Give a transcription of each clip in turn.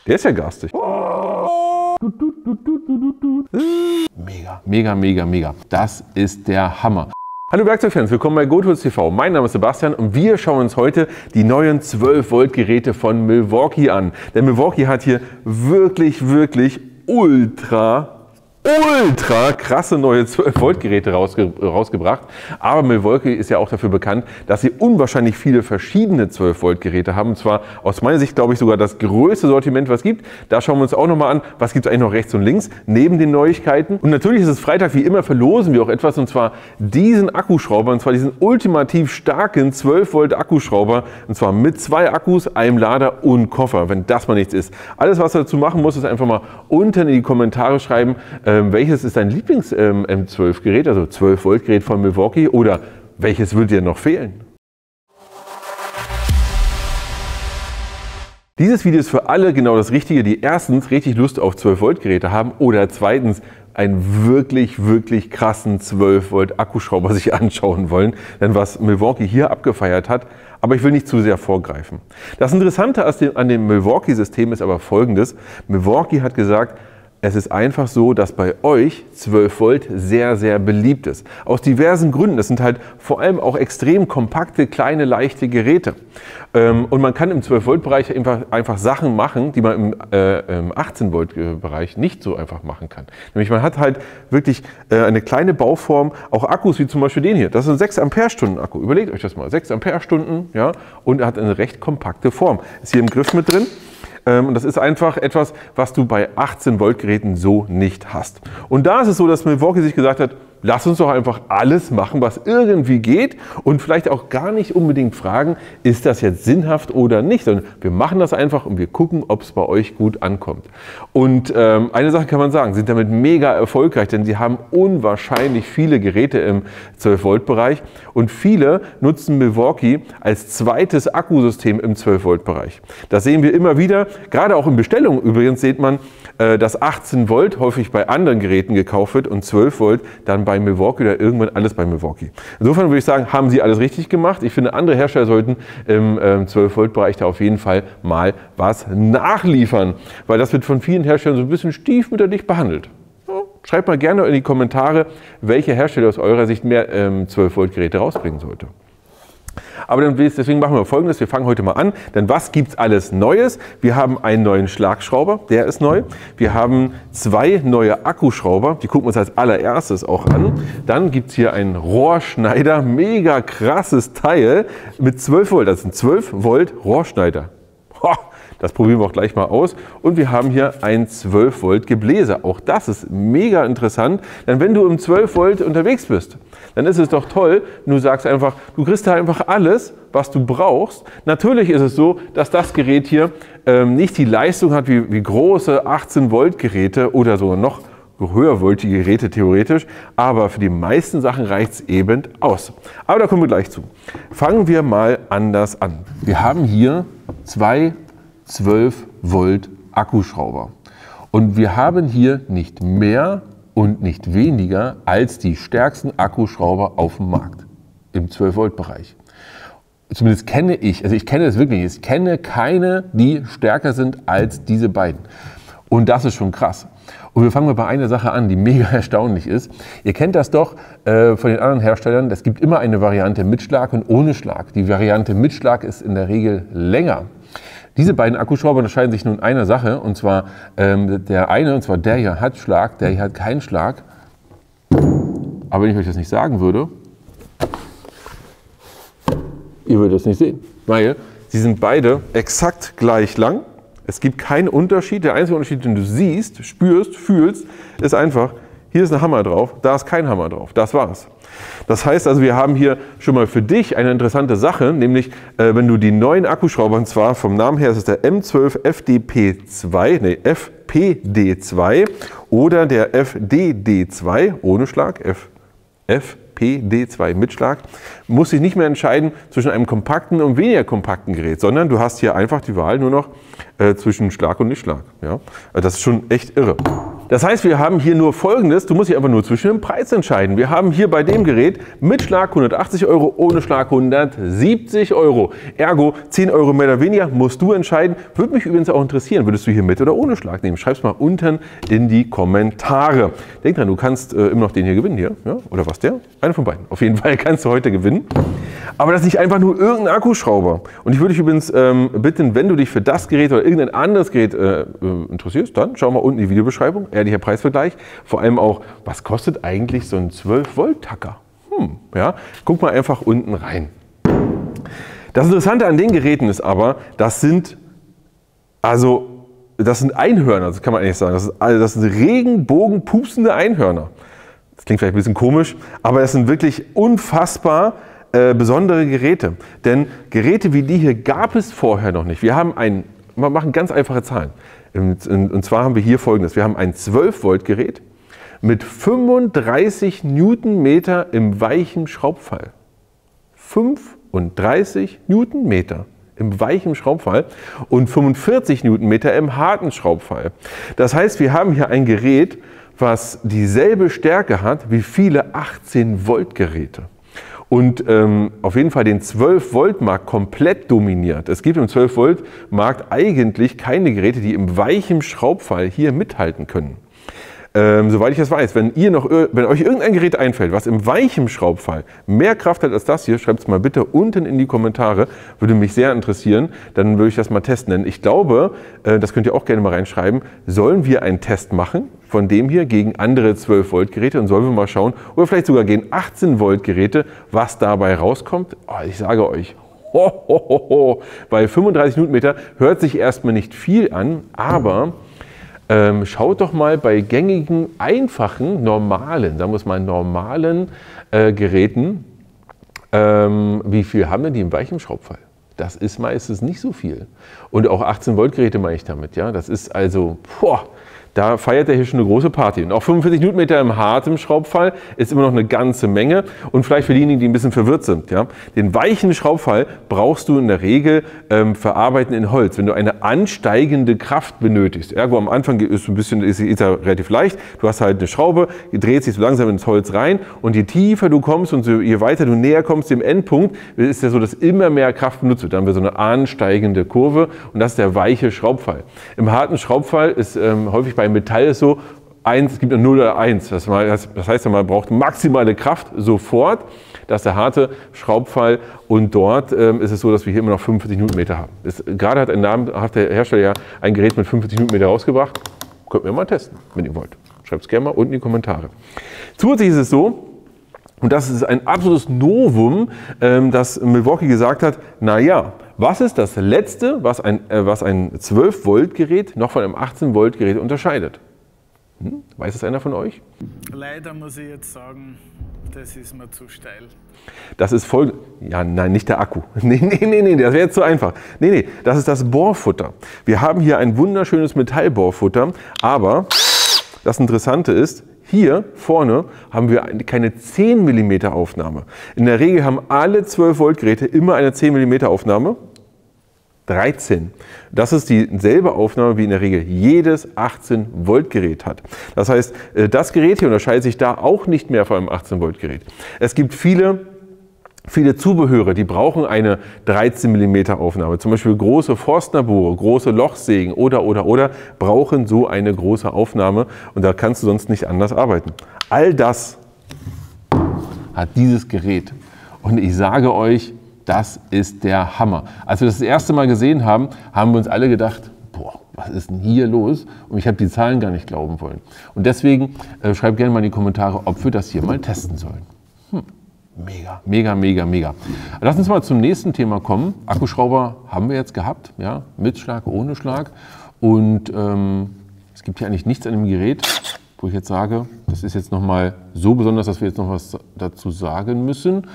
Der ist ja garstig. Mega, mega, mega, mega. Das ist der Hammer. Hallo Werkzeugfans, willkommen bei GoTools TV. Mein Name ist Sebastian und wir schauen uns heute die neuen 12 Volt Geräte von Milwaukee an. Denn Milwaukee hat hier wirklich ultra krasse neue 12 Volt Geräte rausgebracht. Aber Milwaukee ist ja auch dafür bekannt, dass sie unwahrscheinlich viele verschiedene 12 Volt Geräte haben. Und zwar aus meiner Sicht, glaube ich, sogar das größte Sortiment, was es gibt. Da schauen wir uns auch nochmal an, was gibt es eigentlich noch rechts und links neben den Neuigkeiten. Und natürlich ist es Freitag, wie immer verlosen wir auch etwas, und zwar diesen Akkuschrauber, und zwar diesen ultimativ starken 12 Volt Akkuschrauber, und zwar mit 2 Akkus, einem Lader und Koffer, wenn das mal nichts ist. Alles, was du dazu machen musst, ist einfach mal unten in die Kommentare schreiben, welches ist dein Lieblings-M12-Gerät, also 12 Volt Gerät von Milwaukee, oder welches würde dir noch fehlen? Dieses Video ist für alle genau das Richtige, die erstens richtig Lust auf 12 Volt Geräte haben oder zweitens einen wirklich krassen 12 Volt Akkuschrauber sich anschauen wollen. Denn was Milwaukee hier abgefeiert hat, aber ich will nicht zu sehr vorgreifen. Das Interessante an dem Milwaukee-System ist aber Folgendes. Milwaukee hat gesagt, es ist einfach so, dass bei euch 12 Volt sehr beliebt ist. Aus diversen Gründen. Das sind halt vor allem auch extrem kompakte, kleine, leichte Geräte. Und man kann im 12 Volt Bereich einfach Sachen machen, die man im 18 Volt Bereich nicht so einfach machen kann. Nämlich man hat halt wirklich eine kleine Bauform, auch Akkus wie zum Beispiel den hier. Das ist ein 6 Ampere-Stunden Akku. Überlegt euch das mal. 6 Ampere-Stunden, ja, und er hat eine recht kompakte Form. Ist hier im Griff mit drin. Und das ist einfach etwas, was du bei 18 Volt Geräten so nicht hast. Und da ist es so, dass Milwaukee sich gesagt hat, lass uns doch einfach alles machen, was irgendwie geht und vielleicht auch gar nicht unbedingt fragen, ist das jetzt sinnhaft oder nicht, sondern wir machen das einfach und wir gucken, ob es bei euch gut ankommt. Und eine Sache kann man sagen, sind damit mega erfolgreich, denn sie haben unwahrscheinlich viele Geräte im 12 Volt Bereich und viele nutzen Milwaukee als zweites Akkusystem im 12 Volt Bereich. Das sehen wir immer wieder, gerade auch in Bestellungen übrigens sieht man, dass 18 Volt häufig bei anderen Geräten gekauft wird und 12 Volt dann bei Milwaukee oder irgendwann alles bei Milwaukee. Insofern würde ich sagen, haben sie alles richtig gemacht. Ich finde, andere Hersteller sollten im 12 Volt Bereich da auf jeden Fall mal was nachliefern, weil das wird von vielen Herstellern so ein bisschen stiefmütterlich behandelt. Schreibt mal gerne in die Kommentare, welcher Hersteller aus eurer Sicht mehr 12 Volt Geräte rausbringen sollte. Aber deswegen machen wir Folgendes, wir fangen heute mal an, denn was gibt es alles Neues? Wir haben einen neuen Schlagschrauber, der ist neu. Wir haben 2 neue Akkuschrauber, die gucken wir uns als allererstes auch an. Dann gibt es hier einen Rohrschneider, mega krasses Teil mit 12 Volt, das ist ein 12 Volt Rohrschneider. Das probieren wir auch gleich mal aus. Und wir haben hier ein 12 Volt Gebläse. Auch das ist mega interessant, denn wenn du im 12 Volt unterwegs bist, dann ist es doch toll, du sagst einfach, du kriegst da einfach alles, was du brauchst. Natürlich ist es so, dass das Gerät hier nicht die Leistung hat wie große 18 Volt Geräte oder sogar noch höhervoltige Geräte theoretisch, aber für die meisten Sachen reicht es eben aus. Aber da kommen wir gleich zu. Fangen wir mal anders an. Wir haben hier 2 12 Volt Akkuschrauber. Und wir haben hier nicht mehr und nicht weniger als die stärksten Akkuschrauber auf dem Markt im 12 Volt Bereich. Zumindest kenne ich, also ich kenne es wirklich, ich kenne keine, die stärker sind als diese beiden. Und das ist schon krass. Und wir fangen mal bei einer Sache an, die mega erstaunlich ist. Ihr kennt das doch von den anderen Herstellern, es gibt immer eine Variante mit Schlag und ohne Schlag. Die Variante mit Schlag ist in der Regel länger. Diese beiden Akkuschrauber unterscheiden sich nun in einer Sache, und zwar der eine, und zwar der hier hat Schlag, der hier hat keinen Schlag. Aber wenn ich euch das nicht sagen würde, ihr würdet das nicht sehen, weil sie sind beide exakt gleich lang. Es gibt keinen Unterschied. Der einzige Unterschied, den du siehst, spürst, fühlst, ist einfach, hier ist ein Hammer drauf, da ist kein Hammer drauf. Das war's. Das heißt also, wir haben hier schon mal für dich eine interessante Sache, nämlich wenn du die neuen Akkuschrauber, und zwar vom Namen her ist es der M12 FPD2 oder der FDD2 ohne Schlag, FPD2 mit Schlag, musst dich nicht mehr entscheiden zwischen einem kompakten und weniger kompakten Gerät, sondern du hast hier einfach die Wahl nur noch zwischen Schlag und Nichtschlag. Ja? Das ist schon echt irre. das heißt, wir haben hier nur Folgendes, du musst dich einfach nur zwischen dem Preis entscheiden. Wir haben hier bei dem Gerät mit Schlag 180 €, ohne Schlag 170 €. Ergo 10 € mehr oder weniger musst du entscheiden. Würde mich übrigens auch interessieren, würdest du hier mit oder ohne Schlag nehmen? Schreib's mal unten in die Kommentare. Denk dran, du kannst immer noch den hier gewinnen hier, ja? Oder was der? Einer von beiden. Auf jeden Fall kannst du heute gewinnen. Aber das ist nicht einfach nur irgendein Akkuschrauber. Und ich würde dich übrigens bitten, wenn du dich für das Gerät oder irgendein anderes Gerät interessierst, dann schau mal unten in die Videobeschreibung, ehrlicher Preisvergleich. Vor allem auch, was kostet eigentlich so ein 12-Volt-Tacker? Ja? Guck mal einfach unten rein. Das Interessante an den Geräten ist aber, das sind Einhörner, das kann man eigentlich sagen. Das sind regenbogenpupsende Einhörner. Das klingt vielleicht ein bisschen komisch, aber es sind wirklich unfassbar besondere Geräte. Denn Geräte wie die hier gab es vorher noch nicht. Wir machen ganz einfache Zahlen. Und zwar haben wir hier Folgendes. Wir haben ein 12-Volt-Gerät mit 35 Newtonmeter im weichen Schraubfall. 35 Newtonmeter im weichen Schraubfall und 45 Newtonmeter im harten Schraubfall. Das heißt, wir haben hier ein Gerät, was dieselbe Stärke hat wie viele 18-Volt-Geräte. Und auf jeden Fall den 12-Volt-Markt komplett dominiert. Es gibt im 12-Volt-Markt eigentlich keine Geräte, die im weichen Schraubfall hier mithalten können. Soweit ich das weiß, wenn euch irgendein Gerät einfällt, was im weichen Schraubfall mehr Kraft hat als das hier, schreibt es mal bitte unten in die Kommentare. Würde mich sehr interessieren. Dann würde ich das mal testen. Denn ich glaube, das könnt ihr auch gerne mal reinschreiben, sollen wir einen Test machen von dem hier gegen andere 12-Volt-Geräte und sollen wir mal schauen, oder vielleicht sogar gegen 18-Volt-Geräte, was dabei rauskommt. Oh, ich sage euch, bei 35 Newtonmeter hört sich erstmal nicht viel an, aber schaut doch mal bei gängigen, einfachen, normalen, sagen wir es mal normalen Geräten, wie viel haben denn die im weichen Schraubfall? Das ist meistens nicht so viel. Und auch 18-Volt-Geräte meine ich damit. Ja? Das ist also, da feiert er hier schon eine große Party. Und auch 45 Newtonmeter im harten Schraubfall ist immer noch eine ganze Menge. Und vielleicht für diejenigen, die ein bisschen verwirrt sind. Ja? Den weichen Schraubfall brauchst du in der Regel verarbeiten in Holz, wenn du eine ansteigende Kraft benötigst. Ergo am Anfang ist er relativ leicht. Du hast halt eine Schraube, die dreht sich so langsam ins Holz rein. Und je tiefer du kommst und je weiter du näher kommst dem Endpunkt, ist ja so, dass immer mehr Kraft benutzt wird. Dann haben wir so eine ansteigende Kurve. Und das ist der weiche Schraubfall. Im harten Schraubfall ist häufig bei Metall ist so, es gibt eine 0 oder 1. Das heißt, man braucht maximale Kraft sofort. Das ist der harte Schraubfall. Und dort ist es so, dass wir hier immer noch 45 Newtonmeter haben. Gerade hat der Hersteller ja ein Gerät mit 50 Newtonmeter rausgebracht. Könnt ihr mal testen, wenn ihr wollt. Schreibt es gerne mal unten in die Kommentare. Zusätzlich ist es so, und das ist ein absolutes Novum, dass Milwaukee gesagt hat, naja, was ist das Letzte, was ein 12-Volt-Gerät noch von einem 18-Volt-Gerät unterscheidet? Weiß es einer von euch? Leider muss ich jetzt sagen, das ist mir zu steil. Das ist voll. Ja, nein, nicht der Akku. Nee, das wäre jetzt zu einfach. Nee, das ist das Bohrfutter. Wir haben hier ein wunderschönes Metallbohrfutter, aber das Interessante ist, hier vorne haben wir keine 10 mm Aufnahme. In der Regel haben alle 12-Volt-Geräte immer eine 10 mm Aufnahme. 13. Das ist dieselbe Aufnahme, wie in der Regel jedes 18-Volt-Gerät hat. Das heißt, das Gerät hier unterscheidet sich da auch nicht mehr von einem 18-Volt-Gerät. Es gibt viele Zubehöre, die brauchen eine 13 mm Aufnahme. Zum Beispiel große Forstnerbohre, große Lochsägen oder brauchen so eine große Aufnahme und da kannst du sonst nicht anders arbeiten. All das hat dieses Gerät und ich sage euch, das ist der Hammer. Als wir das erste Mal gesehen haben, haben wir uns alle gedacht, boah, was ist denn hier los? Und ich habe die Zahlen gar nicht glauben wollen. Und deswegen schreibt gerne mal in die Kommentare, ob wir das hier mal testen sollen. Mega. Lass uns mal zum nächsten Thema kommen. Akkuschrauber haben wir jetzt gehabt, ja, mit Schlag, ohne Schlag. Und es gibt hier eigentlich nichts an dem Gerät, wo ich jetzt sage, das ist jetzt nochmal so besonders, dass wir jetzt noch was dazu sagen müssen.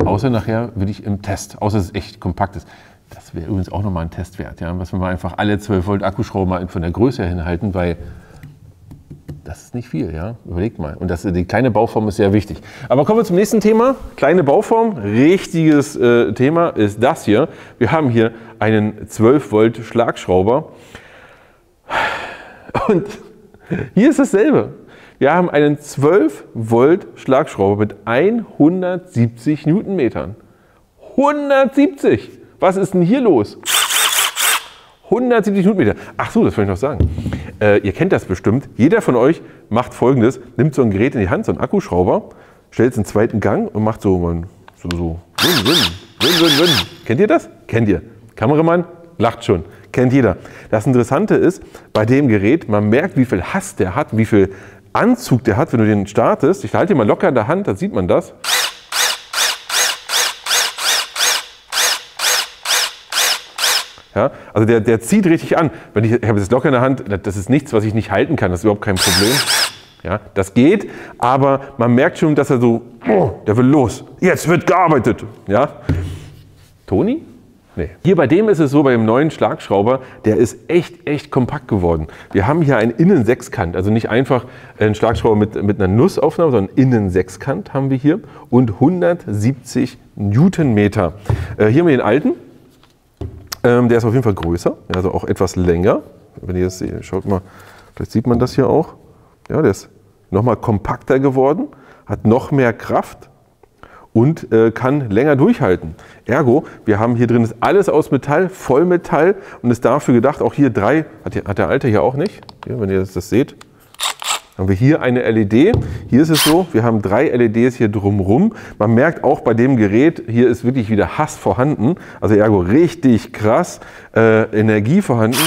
Außer nachher will ich im Test, außer dass es echt kompakt ist. Das wäre übrigens auch nochmal ein Testwert, ja, was wir mal einfach alle 12 Volt Akkuschrauber mal von der Größe her hinhalten, weil das ist nicht viel, ja. Überlegt mal. Und die kleine Bauform ist sehr wichtig. Aber kommen wir zum nächsten Thema. Kleine Bauform, richtiges Thema ist das hier. Wir haben hier einen 12 Volt Schlagschrauber. Und Hier ist dasselbe. Wir haben einen 12 Volt Schlagschrauber mit 170 Newtonmetern. 170! Was ist denn hier los? 170 Newtonmeter. Ach so, das wollte ich noch sagen. Ihr kennt das bestimmt. Jeder von euch macht Folgendes. Nimmt so ein Gerät in die Hand, so einen Akkuschrauber, stellt es in den zweiten Gang und macht so. Kennt ihr das? Kennt ihr. Kameramann lacht schon. Kennt jeder. Das Interessante ist, bei dem Gerät, man merkt, wie viel Hass der hat, wie viel Anzug der hat, wenn du den startest. Ich halte ihn mal locker in der Hand, dann sieht man das. Ja, also der zieht richtig an. Ich habe das locker in der Hand, das ist nichts, was ich nicht halten kann, das ist überhaupt kein Problem. Ja, das geht, aber man merkt schon, dass er so, oh, der will los, jetzt wird gearbeitet. Ja. Toni? Nee. Hier bei dem ist es so, bei dem neuen Schlagschrauber, der ist echt kompakt geworden. Wir haben hier einen Innensechskant, also nicht einfach einen Schlagschrauber mit einer Nussaufnahme, sondern Innensechskant haben wir hier und 170 Newtonmeter. Hier haben wir den alten. Der ist auf jeden Fall größer, also auch etwas länger. Wenn ihr das seht, schaut mal, vielleicht sieht man das hier auch. Ja, der ist nochmal kompakter geworden, hat noch mehr Kraft und kann länger durchhalten. Ergo, wir haben hier drin ist alles aus Metall, Vollmetall und ist dafür gedacht, auch hier drei, hat der alte hier auch nicht, hier, wenn ihr das seht. Haben wir hier eine LED. Hier ist es so, wir haben 3 LEDs hier drumherum. Man merkt auch bei dem Gerät, hier ist wirklich wieder Hass vorhanden. Also ergo richtig krass. Energie vorhanden.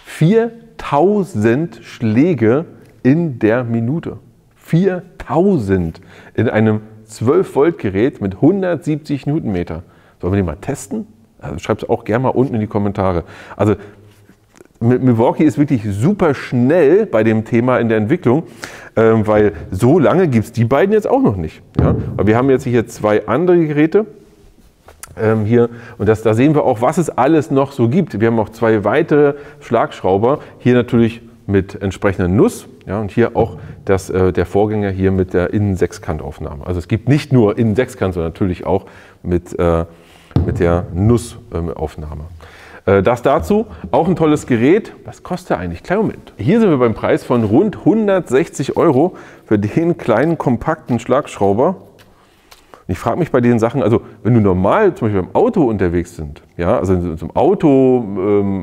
4000 Schläge in der Minute. 4000 in einem 12 Volt Gerät mit 170 Newtonmeter. Sollen wir den mal testen? Also schreibt es auch gerne mal unten in die Kommentare. Also Milwaukee ist wirklich super schnell bei dem Thema in der Entwicklung, weil so lange gibt es die beiden jetzt auch noch nicht. Ja? Aber wir haben jetzt hier 2 andere Geräte hier und da sehen wir auch, was es alles noch so gibt. Wir haben auch 2 weitere Schlagschrauber, hier natürlich mit entsprechender Nuss, ja, und hier auch der Vorgänger hier mit der Innensechskantaufnahme. Also es gibt nicht nur Innensechskant, sondern natürlich auch mit der Nussaufnahme. Das dazu, auch ein tolles Gerät. Was kostet er eigentlich? Kleinen Moment. Hier sind wir beim Preis von rund 160 € für den kleinen, kompakten Schlagschrauber. Und ich frage mich bei den Sachen, also wenn du normal zum Beispiel beim Auto unterwegs sind, ja, also zum Auto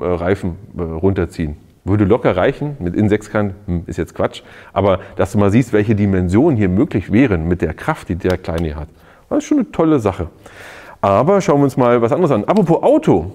Reifen runterziehen, würde locker reichen. Mit Innensechskant ist jetzt Quatsch. Aber dass du mal siehst, welche Dimensionen hier möglich wären mit der Kraft, die der Kleine hier hat. Das ist schon eine tolle Sache. Aber schauen wir uns mal was anderes an. Apropos Auto.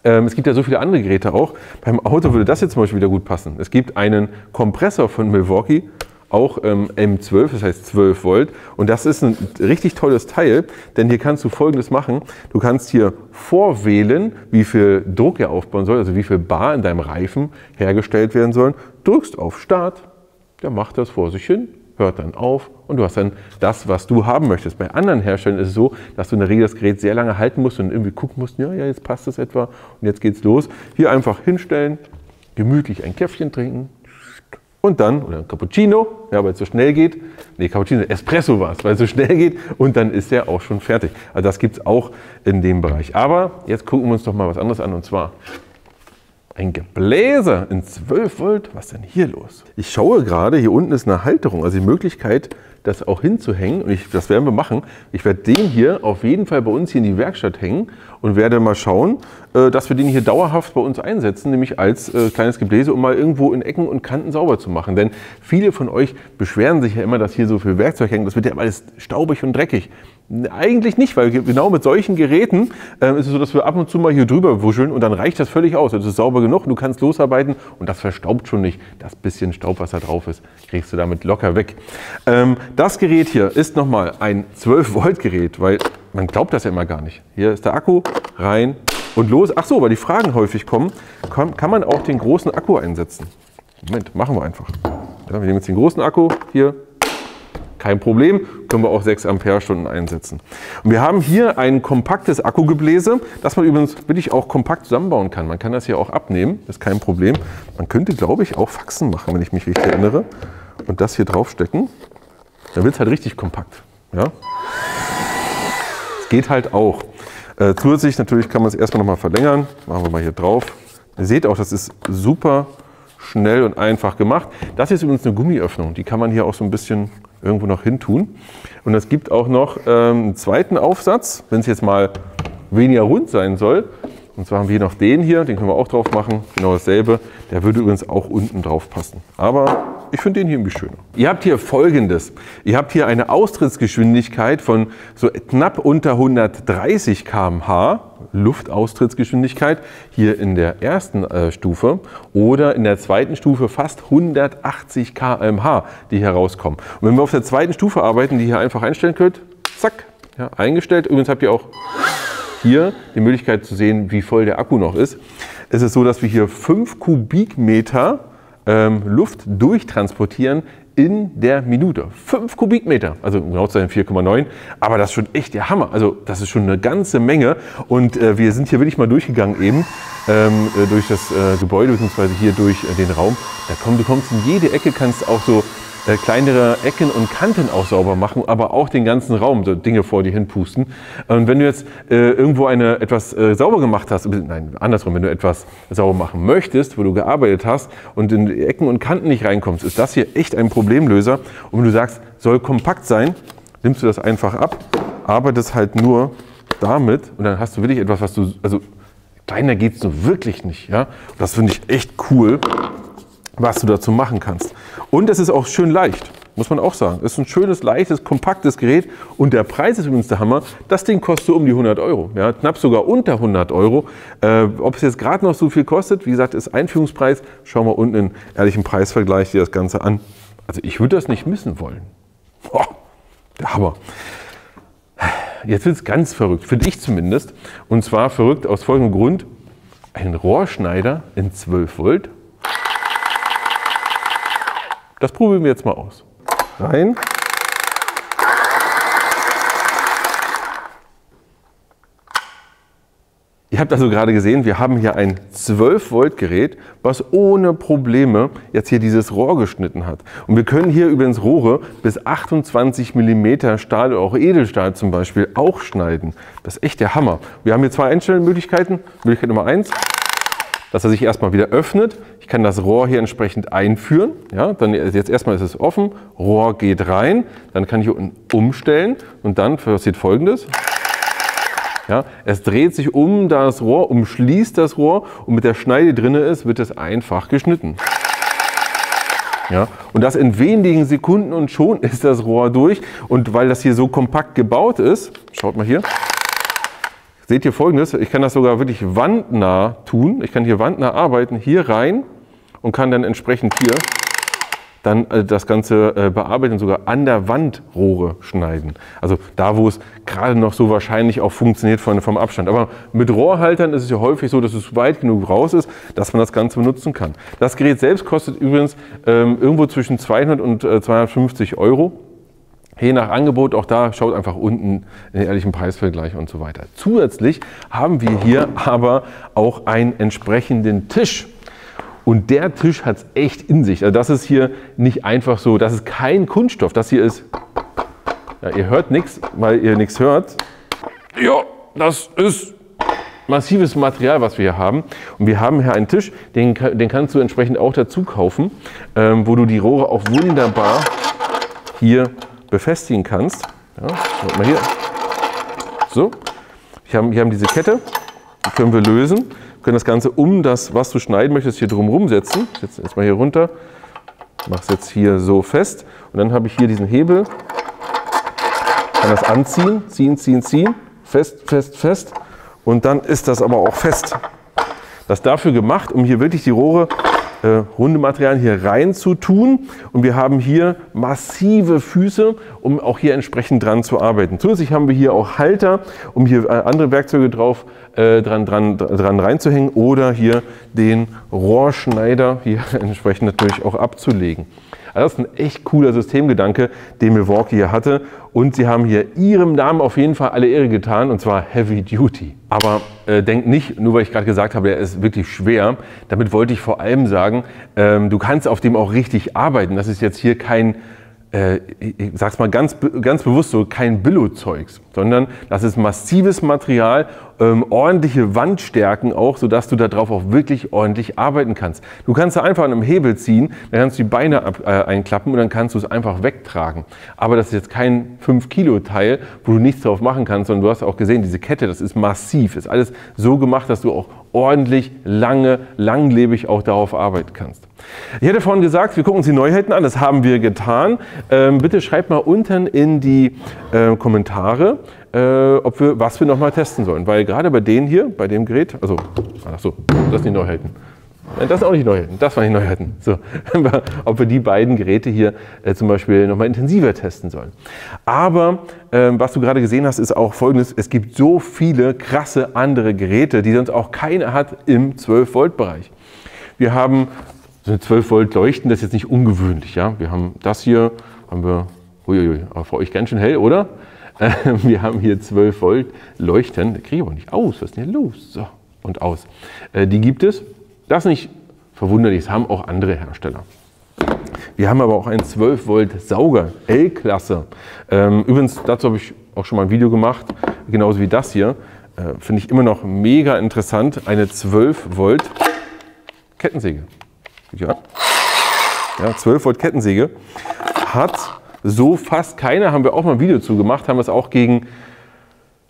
Es gibt ja so viele andere Geräte auch. Beim Auto würde das jetzt zum Beispiel wieder gut passen. Es gibt einen Kompressor von Milwaukee, auch M12, das heißt 12 Volt. Und das ist ein richtig tolles Teil, denn hier kannst du Folgendes machen. Du kannst hier vorwählen, wie viel Druck er aufbauen soll, also wie viel Bar in deinem Reifen hergestellt werden sollen. Drückst auf Start, der macht das vor sich hin, hört dann auf und du hast dann das, was du haben möchtest. Bei anderen Herstellern ist es so, dass du in der Regel das Gerät sehr lange halten musst und irgendwie gucken musst, ja, jetzt passt es etwa und jetzt geht's los. Hier einfach hinstellen, gemütlich ein Käffchen trinken und dann, oder ein Cappuccino, ja, weil es so schnell geht. Nee, Cappuccino, Espresso war es, weil es so schnell geht und dann ist der auch schon fertig. Also das gibt es auch in dem Bereich. Aber jetzt gucken wir uns doch mal was anderes an und zwar ein Gebläse in 12 Volt, was ist denn hier los? Ich schaue gerade, hier unten ist eine Halterung, also die Möglichkeit, das auch hinzuhängen. Und das werden wir machen. Ich werde den hier auf jeden Fall bei uns hier in die Werkstatt hängen und werde mal schauen, dass wir den hier dauerhaft bei uns einsetzen, nämlich als kleines Gebläse, um mal irgendwo in Ecken und Kanten sauber zu machen. Denn viele von euch beschweren sich ja immer, dass hier so viel Werkzeug hängt. Das wird ja immer alles staubig und dreckig. Eigentlich nicht, weil genau mit solchen Geräten ist es so, dass wir ab und zu mal hier drüber wuscheln und dann reicht das völlig aus. Es ist sauber genug, du kannst losarbeiten und das verstaubt schon nicht. Das bisschen Staub, was da drauf ist, kriegst du damit locker weg. Das Gerät hier ist nochmal ein 12 Volt Gerät, weil man glaubt das ja immer gar nicht. Hier ist der Akku, rein und los. Ach so, weil die Fragen häufig kommen, kann man auch den großen Akku einsetzen. Moment, machen wir einfach. Ja, wir nehmen jetzt den großen Akku hier. Kein Problem, können wir auch 6 Ampere-Stunden einsetzen. Und wir haben hier ein kompaktes Akkugebläse, das man übrigens wirklich auch kompakt zusammenbauen kann. Man kann das hier auch abnehmen, ist kein Problem. Man könnte, glaube ich, auch Faxen machen, wenn ich mich richtig erinnere. Und das hier draufstecken. Dann wird es halt richtig kompakt. Ja? Es geht halt auch. Zusätzlich natürlich kann man es erstmal nochmal verlängern. Machen wir mal hier drauf. Ihr seht auch, das ist super schnell und einfach gemacht. Das hier ist übrigens eine Gummiöffnung, die kann man hier auch so ein bisschen irgendwo noch hin tun. Und es gibt auch noch einen zweiten Aufsatz, wenn es jetzt mal weniger rund sein soll. Und zwar haben wir noch den hier, den können wir auch drauf machen, genau dasselbe. Der würde übrigens auch unten drauf passen. Aber ich finde den hier irgendwie schöner. Ihr habt hier Folgendes. Ihr habt hier eine Austrittsgeschwindigkeit von so knapp unter 130 km/h, Luftaustrittsgeschwindigkeit, hier in der ersten Stufe oder in der zweiten Stufe fast 180 km/h, die hier rauskommen. Und wenn wir auf der zweiten Stufe arbeiten, die ihr einfach einstellen könnt, zack, ja, eingestellt. Übrigens habt ihr auch hier die Möglichkeit zu sehen, wie voll der Akku noch ist. Es ist so, dass wir hier 5 Kubikmeter Luft durchtransportieren in der Minute. 5 Kubikmeter, also genau zu sein 4,9, aber das ist schon echt der Hammer. Also das ist schon eine ganze Menge und wir sind hier wirklich mal durchgegangen eben durch das Gebäude bzw. hier durch den Raum. Du kommst in jede Ecke, kannst auch so kleinere Ecken und Kanten auch sauber machen, aber auch den ganzen Raum, so Dinge vor dir hinpusten. Und wenn du jetzt irgendwo etwas sauber gemacht hast, nein, andersrum, wenn du etwas sauber machen möchtest, wo du gearbeitet hast und in die Ecken und Kanten nicht reinkommst, ist das hier echt ein Problemlöser. Und wenn du sagst, soll kompakt sein, nimmst du das einfach ab, arbeitest halt nur damit und dann hast du wirklich etwas, was du, also kleiner geht es so wirklich nicht. Ja? Das finde ich echt cool, was du dazu machen kannst. Und es ist auch schön leicht, muss man auch sagen. Es ist ein schönes, leichtes, kompaktes Gerät und der Preis ist übrigens der Hammer. Das Ding kostet so um die 100 Euro, ja, knapp sogar unter 100 Euro. Ob es jetzt gerade noch so viel kostet, wie gesagt, ist Einführungspreis. Schauen wir unten in ehrlichen Preisvergleich dir das Ganze an. Also ich würde das nicht missen wollen. Boah, der Hammer. Jetzt wird es ganz verrückt, finde ich zumindest. Und zwar verrückt aus folgendem Grund. Ein Rohrschneider in 12 Volt. Das probieren wir jetzt mal aus. Rein. Ihr habt also gerade gesehen, wir haben hier ein 12 Volt Gerät, was ohne Probleme jetzt hier dieses Rohr geschnitten hat. Und wir können hier übrigens Rohre bis 28 mm Stahl oder auch Edelstahl zum Beispiel auch schneiden. Das ist echt der Hammer. Wir haben hier zwei Einstellmöglichkeiten. Möglichkeit Nummer 1. Dass er sich erstmal wieder öffnet. Ich kann das Rohr hier entsprechend einführen. Ja, dann jetzt erstmal ist es offen, Rohr geht rein, dann kann ich hier unten umstellen und dann passiert Folgendes. Ja, es dreht sich um das Rohr, umschließt das Rohr und mit der Schneide drin ist, wird es einfach geschnitten. Ja, und das in wenigen Sekunden und schon ist das Rohr durch. Und weil das hier so kompakt gebaut ist, schaut mal hier. Seht ihr Folgendes, ich kann das sogar wirklich wandnah tun. Ich kann hier wandnah arbeiten, hier rein und kann dann entsprechend hier dann das Ganze bearbeiten und sogar an der Wand Rohre schneiden. Also da, wo es gerade noch so wahrscheinlich auch funktioniert vom Abstand. Aber mit Rohrhaltern ist es ja häufig so, dass es weit genug raus ist, dass man das Ganze benutzen kann. Das Gerät selbst kostet übrigens irgendwo zwischen 200 und 250 Euro. Je nach Angebot, auch da schaut einfach unten in den ehrlichen Preisvergleich und so weiter. Zusätzlich haben wir hier aber auch einen entsprechenden Tisch. Und der Tisch hat es echt in sich. Also das ist hier nicht einfach so, das ist kein Kunststoff. Das hier ist, ja, ihr hört nichts, weil ihr nichts hört. Ja, das ist massives Material, was wir hier haben. Und wir haben hier einen Tisch, den kannst du entsprechend auch dazu kaufen, wo du die Rohre auch wunderbar hier befestigen kannst. Ja, schaut mal hier. So, hier haben diese Kette, die können wir lösen. Wir können das Ganze um das, was du schneiden möchtest, hier drumherum setzen. Ich setze jetzt mal hier runter, mache es jetzt hier so fest und dann habe ich hier diesen Hebel. Ich kann das anziehen, ziehen, fest und dann ist das aber auch fest. Das ist dafür gemacht, um hier wirklich die Rohre runde Materialien hier rein zu tun und wir haben hier massive Füße, um auch hier entsprechend dran zu arbeiten. Zusätzlich haben wir hier auch Halter, um hier andere Werkzeuge drauf dran reinzuhängen oder hier den Rohrschneider hier entsprechend natürlich auch abzulegen. Also das ist ein echt cooler Systemgedanke, den Milwaukee hier hatte und sie haben hier ihrem Namen auf jeden Fall alle Ehre getan und zwar Heavy Duty. Aber denkt nicht, nur weil ich gerade gesagt habe, er ist wirklich schwer, damit wollte ich vor allem sagen, du kannst auf dem auch richtig arbeiten. Das ist jetzt hier kein, ich sag's mal ganz bewusst so, kein Billo-Zeugs, sondern das ist massives Material ordentliche Wandstärken auch, sodass du darauf auch wirklich ordentlich arbeiten kannst. Du kannst da einfach an einem Hebel ziehen, dann kannst du die Beine einklappen und dann kannst du es einfach wegtragen. Aber das ist jetzt kein 5-Kilo-Teil, wo du nichts drauf machen kannst, sondern du hast auch gesehen, diese Kette, das ist massiv, ist alles so gemacht, dass du auch ordentlich, langlebig auch darauf arbeiten kannst. Ich hatte vorhin gesagt, wir gucken uns die Neuheiten an, das haben wir getan. Bitte schreibt mal unten in die Kommentare, was wir nochmal testen sollen. Weil gerade bei denen hier, bei dem Gerät, also, achso, das sind die Neuheiten. Nein, das sind auch nicht Neuheiten, das waren die Neuheiten. So, ob wir die beiden Geräte hier zum Beispiel nochmal intensiver testen sollen. Aber was du gerade gesehen hast, ist auch Folgendes: Es gibt so viele krasse andere Geräte, die sonst auch keiner hat im 12-Volt-Bereich. Wir haben so eine 12-Volt Leuchten, das ist jetzt nicht ungewöhnlich. Ja? Wir haben das hier, uiuiui, aber für euch ganz schön hell, oder? Wir haben hier 12 Volt Leuchten, das kriege ich aber nicht aus, was ist denn hier los? So, und aus. Die gibt es. Das ist nicht verwunderlich, das haben auch andere Hersteller. Wir haben aber auch einen 12 Volt Sauger, L-Klasse. Übrigens, dazu habe ich auch schon mal ein Video gemacht, genauso wie das hier. Finde ich immer noch mega interessant, eine 12 Volt Kettensäge. Ja, 12 Volt Kettensäge hat so fast keiner, haben wir auch mal ein Video zu gemacht, haben wir es auch gegen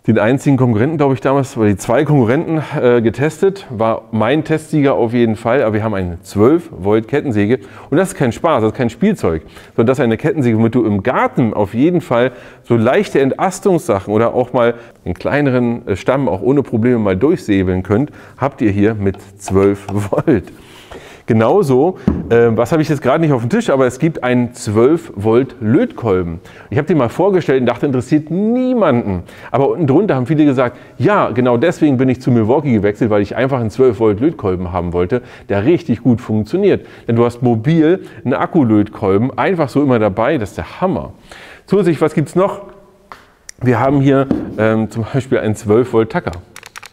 den einzigen Konkurrenten, glaube ich, damals, oder die 2 Konkurrenten getestet. War mein Testsieger auf jeden Fall, aber wir haben eine 12 Volt Kettensäge und das ist kein Spaß, das ist kein Spielzeug, sondern das ist eine Kettensäge, womit du im Garten auf jeden Fall so leichte Entlastungssachen oder auch mal einen kleineren Stamm auch ohne Probleme mal durchsäbeln könnt, habt ihr hier mit 12 Volt. Genauso, was habe ich jetzt gerade nicht auf dem Tisch, aber es gibt einen 12 Volt Lötkolben. Ich habe den mal vorgestellt und dachte, interessiert niemanden. Aber unten drunter haben viele gesagt, ja, genau deswegen bin ich zu Milwaukee gewechselt, weil ich einfach einen 12 Volt Lötkolben haben wollte, der richtig gut funktioniert. Denn du hast mobil einen Akkulötkolben einfach so immer dabei, das ist der Hammer. Zusätzlich, was gibt es noch? Wir haben hier zum Beispiel einen 12 Volt Tacker.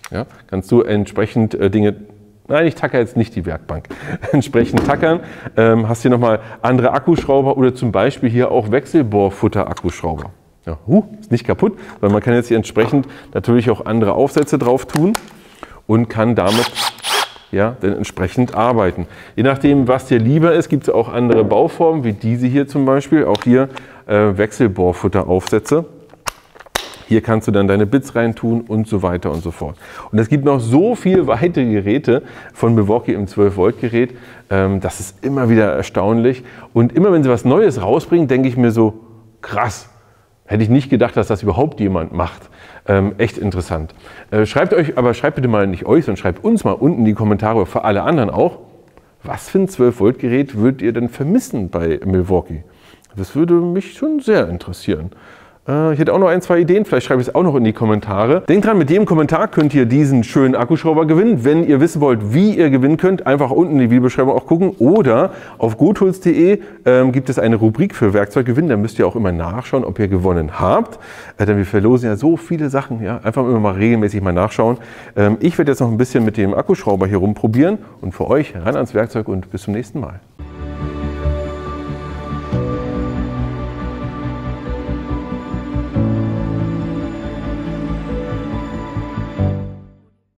Ja, kannst du entsprechend Dinge... Nein, ich tacke jetzt nicht die Werkbank. Entsprechend tackern. Hast hier nochmal andere Akkuschrauber oder zum Beispiel hier auch Wechselbohrfutter-Akkuschrauber. Ja, ist nicht kaputt, weil man kann jetzt hier entsprechend natürlich auch andere Aufsätze drauf tun und kann damit ja, dann entsprechend arbeiten. Je nachdem, was dir lieber ist, gibt es auch andere Bauformen, wie diese hier zum Beispiel. Auch hier Wechselbohrfutter-Aufsätze. Hier kannst du dann deine Bits reintun und so weiter und so fort. Und es gibt noch so viele weitere Geräte von Milwaukee im 12 Volt Gerät. Das ist immer wieder erstaunlich. Und immer wenn sie was Neues rausbringen, denke ich mir so, krass, hätte ich nicht gedacht, dass das überhaupt jemand macht. Echt interessant. Schreibt bitte mal nicht euch, sondern schreibt uns mal unten in die Kommentare, für alle anderen auch, was für ein 12 Volt Gerät würdet ihr denn vermissen bei Milwaukee? Das würde mich schon sehr interessieren. Ich hätte auch noch 1, 2 Ideen, vielleicht schreibe ich es auch noch in die Kommentare. Denkt dran, mit jedem Kommentar könnt ihr diesen schönen Akkuschrauber gewinnen. Wenn ihr wissen wollt, wie ihr gewinnen könnt, einfach unten in die Videobeschreibung auch gucken. Oder auf gotools.de gibt es eine Rubrik für Werkzeuggewinn. Da müsst ihr auch immer nachschauen, ob ihr gewonnen habt. Denn wir verlosen ja so viele Sachen. Ja? Einfach immer mal regelmäßig mal nachschauen. Ich werde jetzt noch ein bisschen mit dem Akkuschrauber hier rumprobieren. Und für euch ran ans Werkzeug und bis zum nächsten Mal.